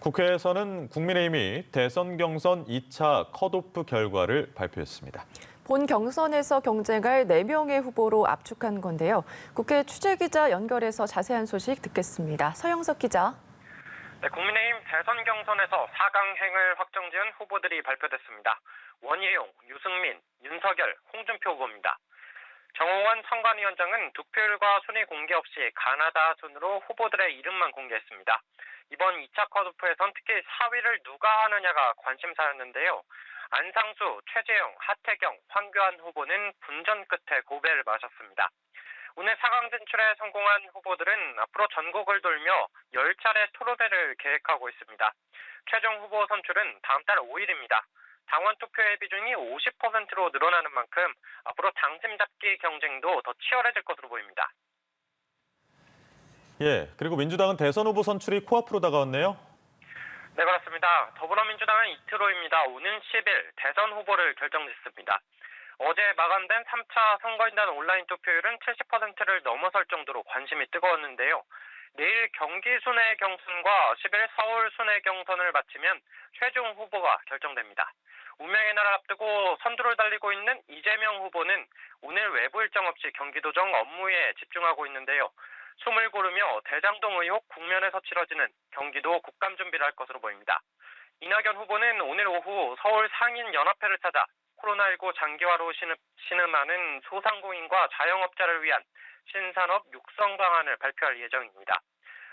국회에서는 국민의힘이 대선 경선 2차 컷오프 결과를 발표했습니다. 본 경선에서 경쟁할 4명의 후보로 압축한 건데요. 국회 취재기자 연결해서 자세한 소식 듣겠습니다. 서영석 기자. 네, 국민의힘 대선 경선에서 4강행을 확정지은 후보들이 발표됐습니다. 원희룡, 유승민, 윤석열, 홍준표 후보입니다. 정호원 선관위원장은 득표율과 순위 공개 없이 가나다 순으로 후보들의 이름만 공개했습니다. 이번 2차 컷오프에선 특히 4위를 누가 하느냐가 관심사였는데요. 안상수, 최재형, 하태경, 황교안 후보는 분전 끝에 고배를 마셨습니다. 오늘 4강 진출에 성공한 후보들은 앞으로 전국을 돌며 10차례 토론회를 계획하고 있습니다. 최종 후보 선출은 다음 달 5일입니다. 당원 투표의 비중이 50%로 늘어나는 만큼 앞으로 당심 잡기 경쟁도 더 치열해질 것으로 보입니다. 그리고 민주당은 대선 후보 선출이 코앞으로 다가왔네요. 네, 그렇습니다. 더불어민주당은 이틀 후입니다. 오는 10일 대선 후보를 결정짓습니다. 어제 마감된 3차 선거인단 온라인 투표율은 70%를 넘어설 정도로 관심이 뜨거웠는데요. 내일 경기 순회 경선과 10일 서울 순회 경선을 마치면 최종 후보가 결정됩니다. 운명의 날을 앞두고 선두를 달리고 있는 이재명 후보는 오늘 외부 일정 없이 경기도정 업무에 집중하고 있는데요. 숨을 고르며 대장동 의혹 국면에서 치러지는 경기도 국감 준비를 할 것으로 보입니다. 이낙연 후보는 오늘 오후 서울 상인연합회를 찾아 코로나19 장기화로 신음하는 소상공인과 자영업자를 위한 신산업 육성 방안을 발표할 예정입니다.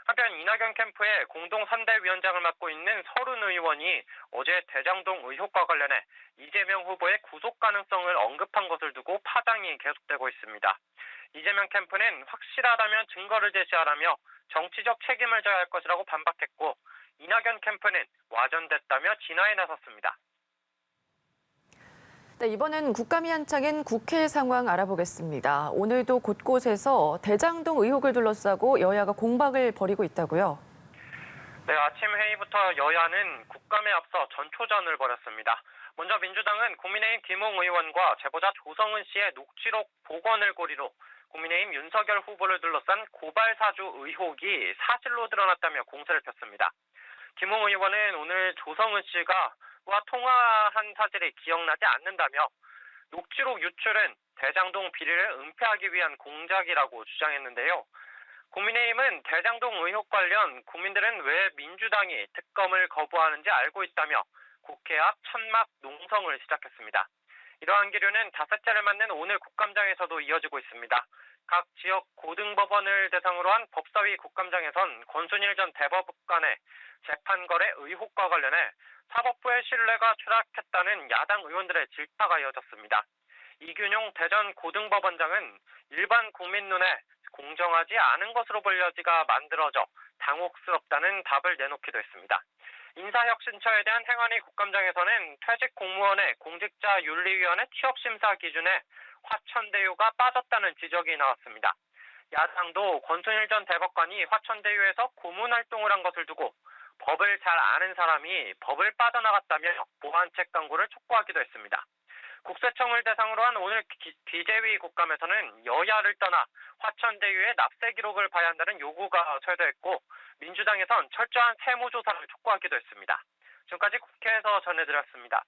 한편 이낙연 캠프의 공동선대위원장을 맡고 있는 서른 의원이 어제 대장동 의혹과 관련해 이재명 후보의 구속 가능성을 언급한 것을 두고 파장이 계속되고 있습니다. 이재명 캠프는 확실하다면 증거를 제시하라며 정치적 책임을 져야 할 것이라고 반박했고, 이낙연 캠프는 와전됐다며 진화에 나섰습니다. 네, 이번엔 국감이 한창인 국회 상황 알아보겠습니다. 오늘도 곳곳에서 대장동 의혹을 둘러싸고 여야가 공방을 벌이고 있다고요? 네, 아침 회의부터 여야는 국감에 앞서 전초전을 벌였습니다. 먼저 민주당은 국민의힘 김웅 의원과 제보자 조성은 씨의 녹취록 복원을 고리로 국민의힘 윤석열 후보를 둘러싼 고발 사주 의혹이 사실로 드러났다며 공세를 폈습니다. 김웅 의원은 오늘 조성은 씨가 통화한 사실이 기억나지 않는다며 녹취록 유출은 대장동 비리를 은폐하기 위한 공작이라고 주장했는데요. 국민의힘은 대장동 의혹 관련 국민들은 왜 민주당이 특검을 거부하는지 알고 있다며 국회 앞 천막 농성을 시작했습니다. 이러한 기류는 닷새째를 맞는 오늘 국감장에서도 이어지고 있습니다. 각 지역 고등법원을 대상으로 한 법사위 국감장에선 권순일 전 대법관의 재판 거래 의혹과 관련해 사법부의 신뢰가 추락했다는 야당 의원들의 질타가 이어졌습니다. 이균용 대전 고등법원장은 일반 국민 눈에 공정하지 않은 것으로 보여지가 만들어져 당혹스럽다는 답을 내놓기도 했습니다. 인사혁신처에 대한 행안위 국감장에서는 퇴직 공무원의 공직자윤리위원회 취업심사 기준에 화천대유가 빠졌다는 지적이 나왔습니다. 야당도 권순일 전 대법관이 화천대유에서 고문활동을 한 것을 두고 법을 잘 아는 사람이 법을 빠져나갔다며 보완책 강구를 촉구하기도 했습니다. 국세청을 대상으로 한 오늘 기재위 국감에서는 여야를 떠나 화천대유의 납세 기록을 봐야 한다는 요구가 쇄도했고, 민주당에선 철저한 세무조사를 촉구하기도 했습니다. 지금까지 국회에서 전해드렸습니다.